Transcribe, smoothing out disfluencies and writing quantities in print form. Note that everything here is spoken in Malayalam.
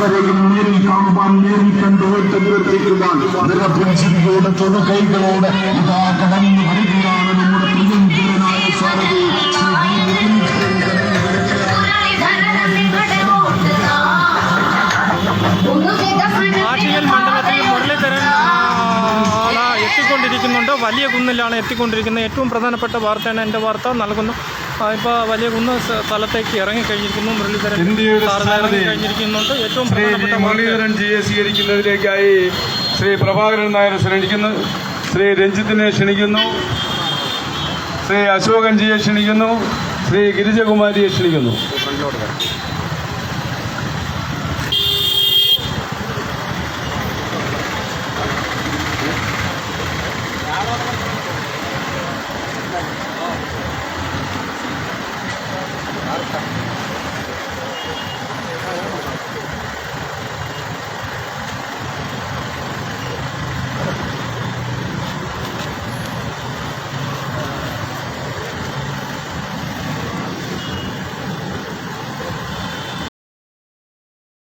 വരെയും നേരിൽ കാണുവാൻ, നേരിൽ കണ്ട് ഉയർത്തിക്കുവാൻ നിറപുഞ്ചിരിയോടെ തൊടുകൈകളോടെ ഇതാ കടന്നു വരികയാണ് നമ്മുടെ പ്രിയങ്കരനായ സാരഥി ആറ്റിങ്ങൽ മണ്ഡലത്തിൽ മുരളീധരൻ എത്തിക്കൊണ്ടിരിക്കുന്നുണ്ട്. വലിയ കുന്നിലാണ് എത്തിക്കൊണ്ടിരിക്കുന്നത്. ഏറ്റവും പ്രധാനപ്പെട്ട വാർത്തയാണ് എൻ്റെ വാർത്ത നൽകുന്നു. ഇപ്പോൾ വലിയ കുന്ന് സ്ഥലത്തേക്ക് ഇറങ്ങിക്കഴിഞ്ഞിരിക്കുന്നു. മുരളീധരൻ കഴിഞ്ഞിരിക്കുന്നുണ്ട്. ഏറ്റവും പ്രധാനപ്പെട്ട മുരളീധരൻ ജിയെ സ്വീകരിക്കുന്നതിലേക്കായി ശ്രീ പ്രഭാകരൻ നായരെ ക്ഷണിക്കുന്നു, ശ്രീ രഞ്ജിത്തിനെ ക്ഷണിക്കുന്നു, ശ്രീ അശോകൻ ജിയെ ക്ഷണിക്കുന്നു, ശ്രീ ഗിരിജകുമാരിയെ ക്ഷണിക്കുന്നു.